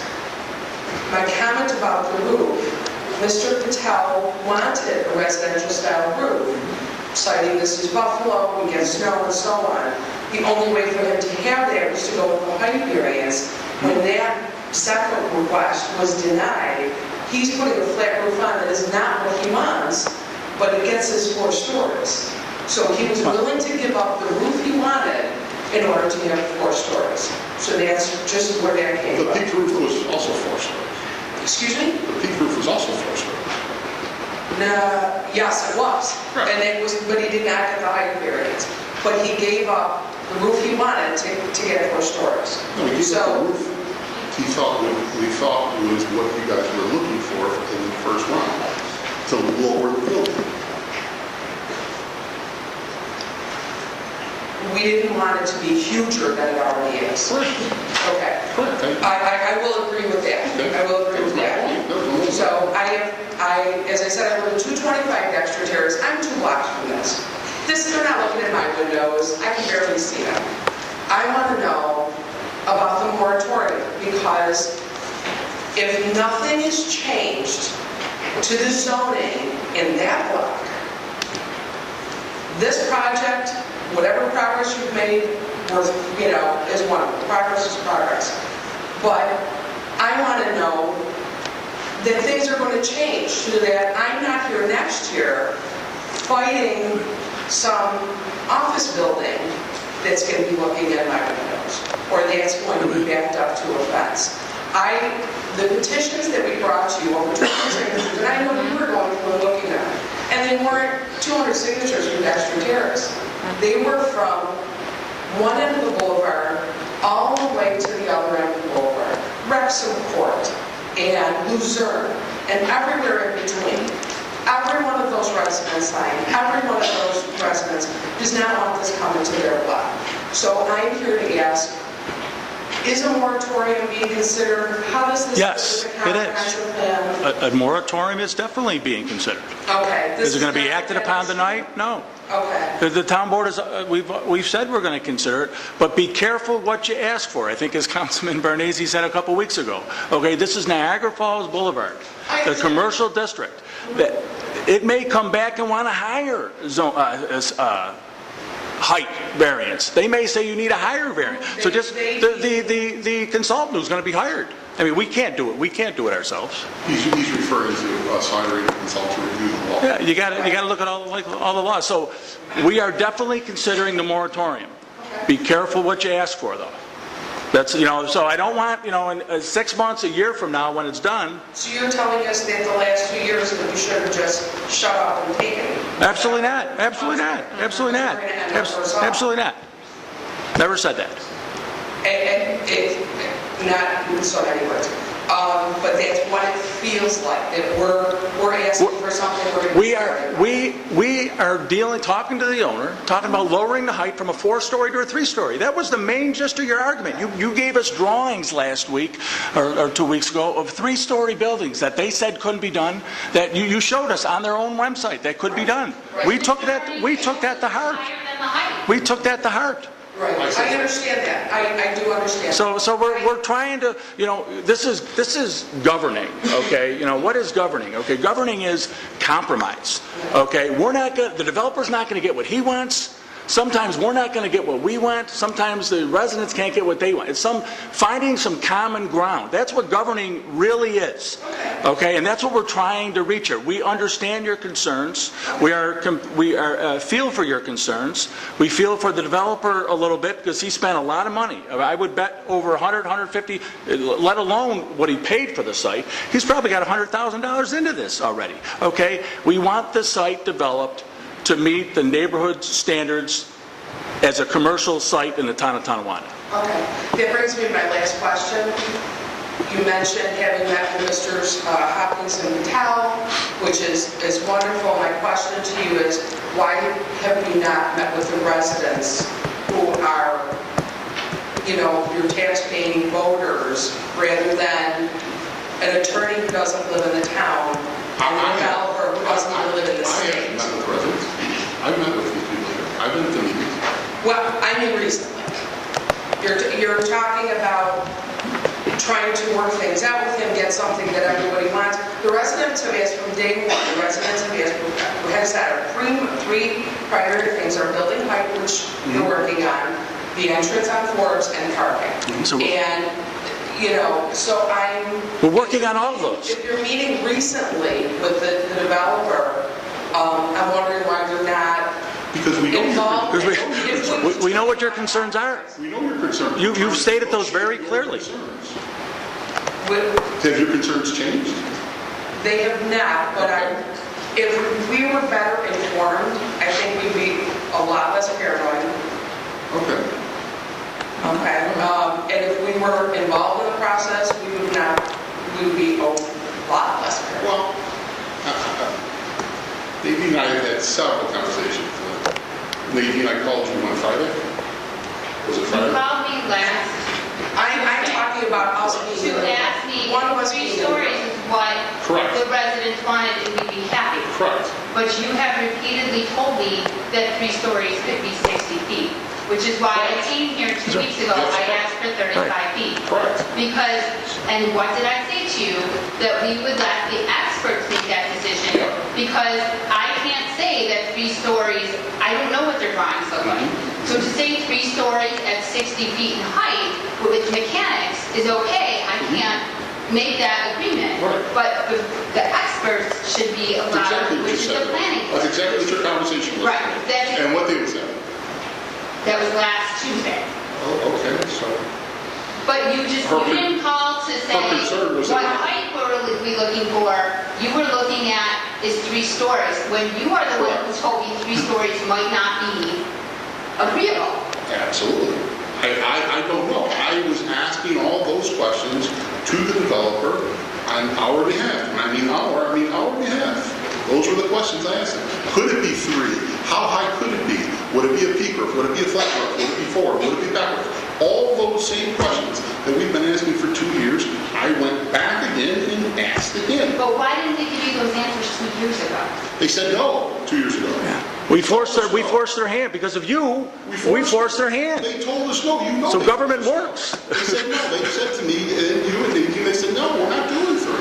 My comment about the roof, Mr. Patel wanted a residential style roof, citing this is Buffalo, we get snow and so on. The only way for him to have that was to go with the height variance. When that second request was denied, he's putting a flat roof on that is not what he wants, but it gets his 4 stories. So he was willing to give up the roof he wanted in order to have 4 stories. So that's just where that came The from. peak roof was also 4 stories. Excuse me? The peak roof was also 4 stories. No, yes, it was. Right. And it was, but he did not get the height variance. But he gave up the roof he wanted to get 4 stories. No, he gave So- up the roof. We thought was what you guys were looking for in the first round, to lower the building. We didn't want it to be huger than it already is. Okay. Correct. I will agree with that. I will agree with that. So as I said, I live in 225 Dexter Terrace. I'm 2 blocks from this. They're not looking at my windows. I can barely see them. I want to know about the moratorium, because if nothing is changed to the zoning in that block, this project, whatever progress you've made, is wonderful. Progress is progress. But I want to know that things are going to change so that I'm not here next year fighting some office building that's going to be looking at my windows, or that's going to be backed up to a fence. The petitions that we brought to you, over 200 signatures, and I know you were going through and looking at them, and they weren't 200 signatures from Dexter Terrace. They were from one end of the boulevard all the way to the other end of the boulevard, Wrexham Court and Luzerne, and everywhere in between. Every one of those residents signed, every one of those residents does not want this coming to their block. So I'm here to ask, is a moratorium being considered? How does this Yes, fit with the it is. comprehensive plan? A moratorium is definitely being considered. Okay. Is it going to be acted upon tonight? No. Okay. The town board is, we've said we're going to consider it, but be careful what you ask for. I think as Councilman Barnese said a couple weeks ago. Okay, this is Niagara Falls Boulevard, the commercial district. It may come back and want a higher height variance. They may say you need a higher variance. So just the consultant who's going to be hired. I mean, we can't do it. We can't do it ourselves. He's referring to us hiring a consultant to review the law. Yeah, you got to look at all the laws. So we are definitely considering the moratorium. Be careful what you ask for, though. That's, so I don't want, in 6 months, a year from now, when it's done. So you're telling us that the last 2 years that we should have just shut up and taken it? Absolutely not. Absolutely not. Absolutely not. Absolutely not. Never said that. Not so many words. But that's what it feels like, that we're asking for something. We are talking to the owner, talking about lowering the height from a 4-story to a 3-story. That was the main gist of your argument. You gave us drawings last week, or 2 weeks ago, of 3-story buildings that they said couldn't be done, that you showed us on their own website that could be done. We took that to heart. We took that to heart. Right, I understand that. I do understand. So we're trying to, this is governing, okay? What is governing? Okay, governing is compromise, okay? The developer's not going to get what he wants. Sometimes we're not going to get what we want. Sometimes the residents can't get what they want. It's finding some common ground. That's what governing really is. Okay, and that's what we're trying to reach here. We understand your concerns. We feel for your concerns. We feel for the developer a little bit because he spent a lot of money. I would bet over 100, 150, let alone what he paid for the site. He's probably got $100,000 into this already. Okay, we want the site developed to meet the neighborhood standards as a commercial site in the town of Tonawanda. Okay, that brings me to my last question. You mentioned having met with Mr. Hopkins and Mattel, which is wonderful. My question to you is, why have you not met with the residents who are, your tax-paying voters, rather than an attorney who doesn't live in the town, and a developer who doesn't even live in the state? I haven't met with residents. I've met with these people here. I've been to meetings. Well, I mean recently. You're talking about trying to work things out with him, get something that everybody wants. The residents have asked from day one. The residents have asked, we had said our three primary things are building height, which you're working on, the entrance on Forbes, and parking. So we're working on all of those. If you're meeting recently with the developer, I'm wondering why you're not Because we don't. involved. We know what your concerns are. We know your concerns. You've stated those very clearly. Have your concerns changed? They have not, but if we were better informed, I think we'd be a lot less paranoid. Okay. Okay, and if we were involved in the process, we would be a lot less paranoid. Well, Nadine and I have had several conversations. Nadine, I called you on Friday. Was it You Friday? called me last I'm talking about us to ask me one of if us 3 being stories is what Correct. the residents wanted and we'd be happy. Correct. But you have repeatedly told me that 3 stories could be 60 feet, which is why I came here 2 weeks ago, That's I correct. asked for 35 feet. Correct. Because, and what did I say to you? That we would let the experts make that decision, because I can't say that 3 stories, I don't know what their drawings look like. So to say 3 stories at 60 feet in height with mechanics is okay, I can't make that agreement. Right. But the experts should be That's allowed, exactly what you which is said. the planning That's board. exactly what your conversation was. Right, that's it. And what they said. That was last Tuesday. Oh, okay, so. But you didn't call to say her concern was what that- height were we looking for. You were looking at is 3 stories, when you are the one who told me 3 stories might not be agreeable. Absolutely. I don't know. I was asking all those questions to the developer on our behalf. When I mean our behalf. Those were the questions I asked him. Could it be 3? How high could it be? Would it be a peak roof? Would it be a flat roof? Would it be 4? Would it be backward? All those same questions that we've been asking for 2 years, I went back again and asked again. But why didn't they give you those answers 2 years ago? They said no 2 years ago. We forced their hand because of you. We forced their hand. They told us no. So they government told us no. works. They said no. They said to me, you and Nadine, they said no, we're not doing 3.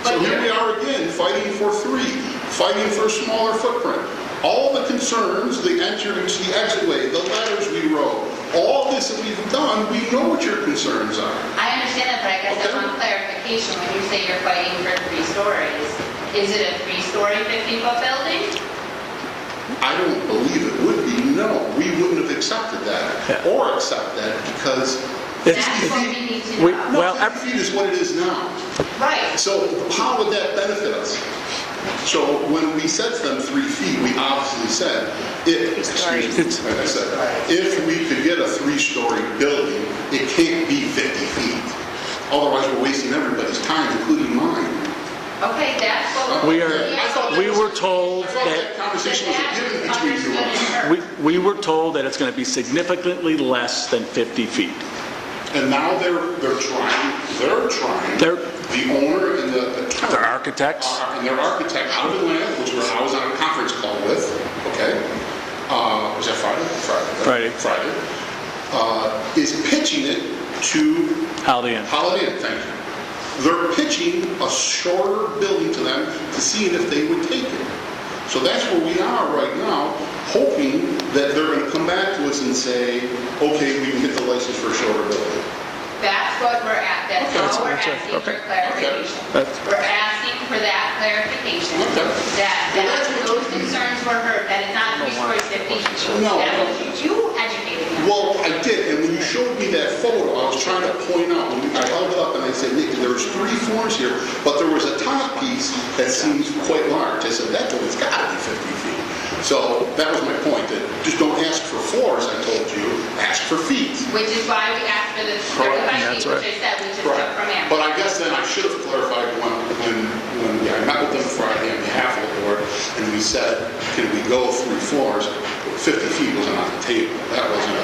So here we are again, fighting for 3, fighting for a smaller footprint. All the concerns, the entrance, the exitway, the letters we wrote, all this that we've done, we know what your concerns are. I understand that, but I guess I want clarification when you say you're fighting for 3 stories. Is it a 3-story, 50-foot building? I don't believe it would be, no. We wouldn't have accepted that, or accept that, because That's what we need to know. 50 feet is what it is now. Right. So how would that benefit us? So when we said to them 3 feet, we obviously said, if we could get a 3-story building, it can't be 50 feet. Otherwise, we're wasting everybody's time, including mine. Okay, that's what We were told that conversation was a given between you and us. we were told that it's going to be significantly less than 50 feet. And now they're trying, the owner and the attorney. They're architects. And their architect out of Atlanta, which I was on a conference call with, okay? Was that Friday? Friday. is pitching it to Holiday Inn. Holiday Inn, thank you. They're pitching a shorter building to them to see if they would take it. So that's where we are right now, hoping that they're going to come back to us and say, okay, we can get the license for a shorter building. That's what we're at, that's all we're That's it. asking for Okay. clarification. That's- We're asking for that clarification, Okay. that those concerns were heard, that it's not three stories, 50 feet. No. That was you educating them. Well, I did, and when you showed me that photo, I was trying to point out, when I held it up and I said, Nick, there was 3 floors here, but there was a top piece that seems quite large. I said, that building's got to be 50 feet. So that was my point, that just don't ask for floors, I told you, ask for feet. Which is why we asked for the That's 35 feet, right. which I said we just took from Amber. But I guess then I should have clarified when I met with them Friday on behalf of the board, and we said, can we go 3 floors? 50 feet wasn't on the table. That wasn't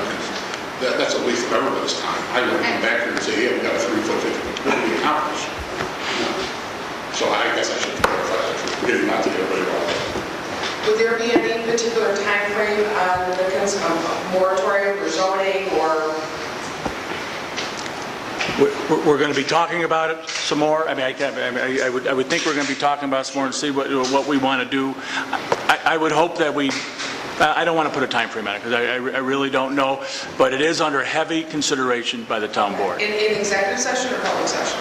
that's a waste of everybody's time. I would come back here and say, yeah, we got a 3-foot 50. What did we accomplish? No. So I guess I should clarify that. Forgetting not to get everybody wrong. Would there be any particular time frame on the moratorium or zoning or? We're going to be talking about it some more. I mean, I would think we're going to be talking about it some more and see what we want to do. I would hope that I don't want to put a time frame on it, because I really don't know, but it is under heavy consideration by the town board. In executive session or public session?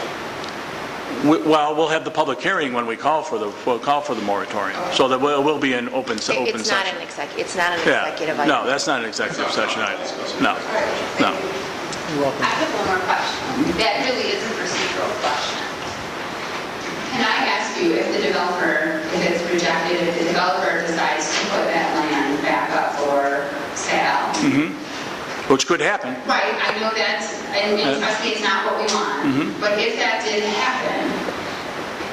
Well, we'll have the public hearing when we call for the moratorium, so that will be an open session. It's not an executive item. No, that's not an executive session either. No. I have one more question. That really is a procedural question. Can I ask you, if it's rejected, if the developer decides to put that land back up for sale? Which could happen. Right, I know that's, and trust me, it's not what we want. But if that did happen,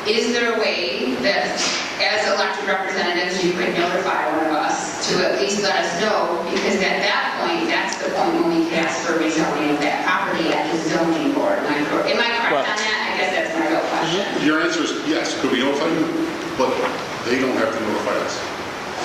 is there a way that, as elected representatives, you could notify one of us to at least let us know? Because at that point, that's the point when we could ask for rezoning of that property at the zoning board. Am I correct on that? I guess that's my real question. Your answer is yes. Could we notify you? But they don't have to notify us.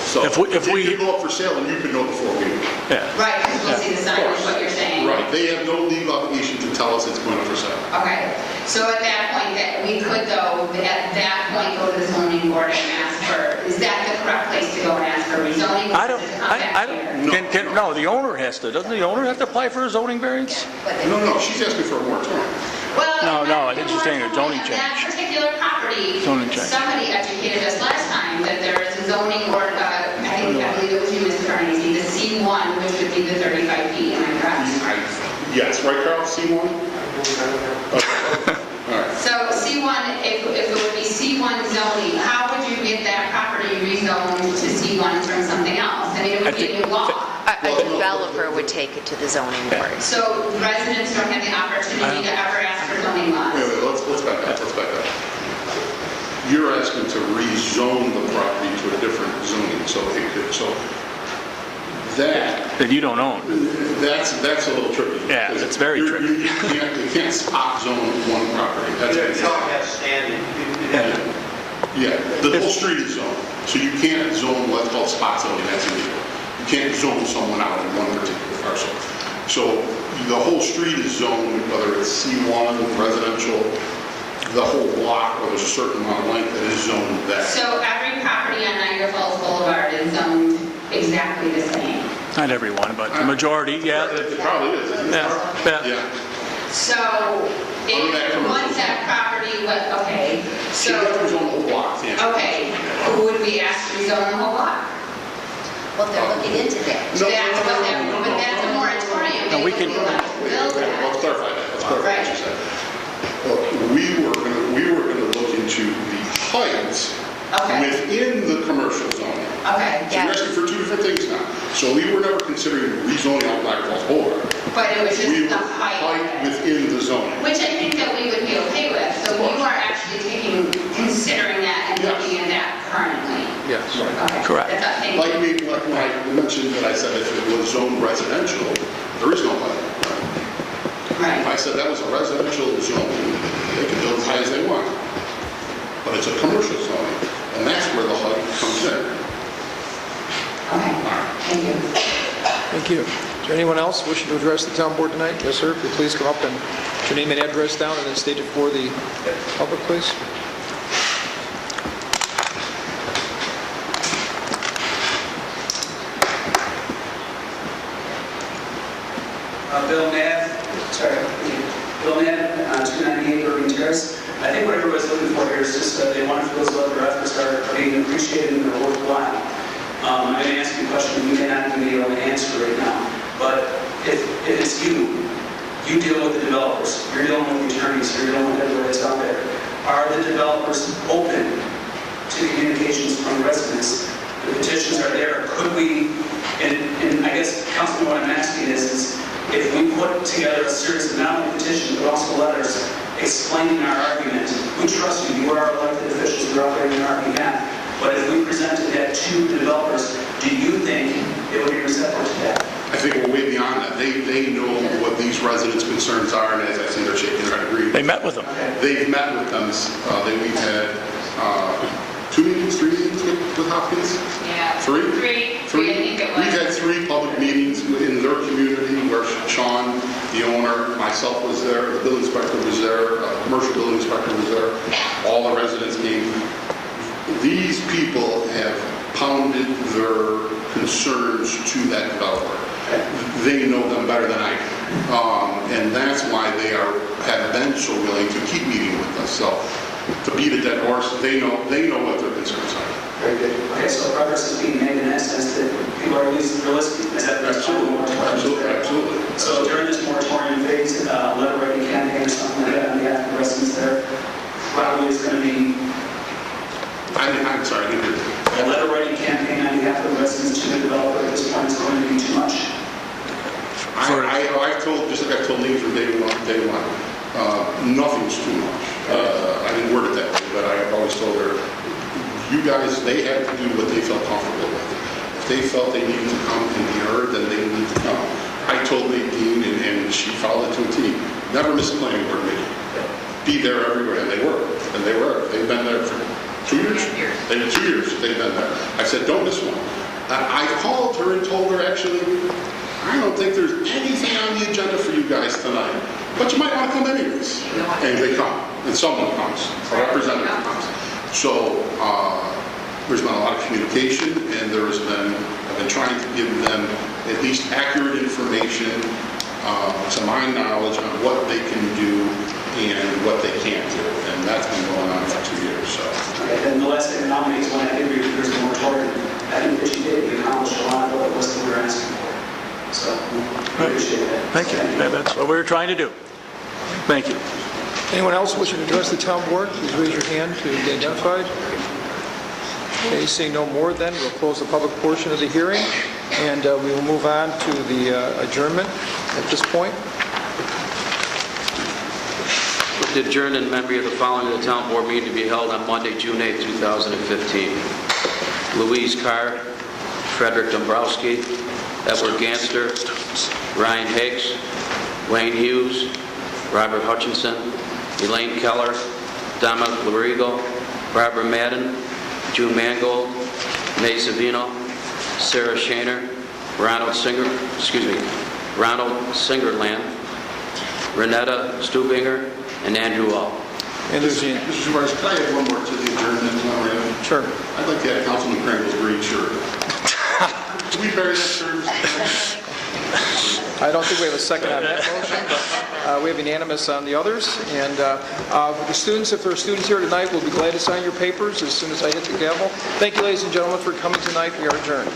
So If we- it could go up for sale, and you could know before we do. Yeah. Right, because we'll see the sign, is what you're saying. Right. They have no legal obligation to tell us it's going up for sale. Okay, so at that point, that we could though, at that point, go to the zoning board and ask for, is that the correct place to go and ask for rezoning? I Does it come back here? No, the owner has to. Doesn't the owner have to apply for a zoning variance? No, she's asking for a moratorium. Well, No, I think she's saying a zoning change. That particular property, Zoning change. somebody educated us last time that there is a zoning or, I believe it was you, Mr. Carnegie, the C1, which would be the 35 feet, am I correct? Yes, right, Carl? C1? Okay. All right. So C1, if it would be C1 zoning, how would you get that property rezoned to C1 from something else? I mean, it would be a new law. A developer would take it to the zoning board. So residents don't have the opportunity to ever ask for zoning laws. Wait, let's back up. You're asking to rezone the property to a different zoning, so that, That you don't own. that's a little tricky. Yeah, it's very tricky. You can't spot zone one property. It's all that standing. Yeah, the whole street is zoned, so you can't zone what's called spot zoning, that's illegal. You can't zone someone out in one particular parcel. So the whole street is zoned, whether it's C1, residential, the whole block, or there's a certain amount of length that is zoned that. So every property on Niagara Falls Boulevard is zoned exactly the same. Not everyone, but the majority, yeah. It probably is. isn't it? Yeah. So Other than commercial. once that property was, okay, So you have so, to zone the whole block, yeah. okay, who would we ask to rezone the whole block? Well, they're looking into that. But that's a moratorium. No, we can- They would be allowed to build Wait, that. let's clarify that. Let's clarify what you said. Well, we were gonna look into the heights Okay. within the commercial zone. Okay, So you're asking for 2 different things now. So we were never considering rezoning out Niagara Falls Boulevard. but it was just We the were height. within the zoning. Which I think that we would be okay with. So you are actually considering that and Yes. looking at that currently. Yes. Okay. Correct. That's a thing. Like when I mentioned that I said if it was zoned residential, there is no height. If I Right. said that was a residential zone, they can build as high as they want. But it's a commercial zone, and that's where the height comes in. Okay, thank you. Thank you. Is there anyone else wishing to address the town board tonight? Yes, sir. If you please come up and put your name and address down and then state it for the public, please. Bill Nabb, Bill Nabb, 298 Irving Terrace. I think what everybody's looking for here is just they want to feel as though their efforts are being appreciated and they're worthwhile. I'm going to ask you a question you may not even be able to answer right now, but if it's you deal with the developers, you're dealing with the attorneys, you're dealing with everybody that's out there. Are the developers open to communications from residents? The petitions are there. Could we, and I guess, Councilman, what I'm asking is if we put together a series of not only petitions but also letters explaining our argument, we trust you, you are our elected officials, you're operating on our behalf, but if we presented that to the developers, do you think it would be receptive to that? I think we're way beyond that. They know what these residents' concerns are, and as I see they're shaking their head, agree. They met with them. They've met with them. We've had 2 meetings, 3 meetings with Hopkins? Yeah. 3? Three, I think it was. We've had 3 public meetings in their community where Sean, the owner, myself was there, the building inspector was there, the commercial building inspector was there, all the residents came. These people have pounded their concerns to that developer. They know them better than I do. And that's why they have been so willing to keep meeting with us. So to beat a dead horse, they know what their concerns are. Very good. Okay, so progress is being made in that sense that people are at least realistic. Is that Absolutely. So during this moratorium phase, letter writing campaign or something like that on behalf of the residents there, probably is going to be I'm sorry, I didn't hear you. a letter writing campaign on behalf of the residents to the developer at this point is going to be too much. I've told, just like I've told Lee from day one, nothing's too much. I didn't word it that way, but I've always told her, you guys, they had to do what they felt comfortable with. If they felt they needed to come and be heard, then they need to come. I told Nadine, and she followed it to a T, never miss a planning board meeting. Be there everywhere, and they were. And they were. They've been there for 2 years? They've been 2 years they've been there. I said, don't miss one. I called her and told her, actually, I don't think there's anything on the agenda for you guys tonight, but you might want to come anyways. And they come, and someone comes, a representative comes. So there's been a lot of communication, and I've been trying to give them at least accurate information, to my knowledge, on what they can do and what they can't do. And that's been going on for 2 years. So. Okay, and the last thing to nominate is when I think there's a moratorium. I think that you did. You accomplished a lot of what it was that we were asking for. So, I appreciate that. Thank you. That's what we were trying to do. Thank you. Anyone else wishing to address the town board, please raise your hand to be identified. Okay, seeing no more then, we'll close the public portion of the hearing, and we will move on to the adjournment at this point. To adjourn in memory of the following of the town board meeting to be held on Monday, June 8, 2015. Louise Carr, Frederick Dombrowski, Edward Ganster, Ryan Hicks, Wayne Hughes, Robert Hutchinson, Elaine Keller, Dominic Larigo, Barbara Madden, June Mangold, May Savino, Sarah Shaner, Ronald Singerland, Renetta Stubinger, and Andrew All. And there's the... Mr. Suarez, can I add one more to the adjournment? Sure. I'd like to add Councilman Crandall's green shirt. Can we bury that shirt? I don't think we have a second on that motion, but we have unanimous on the others. And the students, if there are students here tonight, we'll be glad to sign your papers as soon as I hit the gavel. Thank you, ladies and gentlemen, for coming tonight. We are adjourned.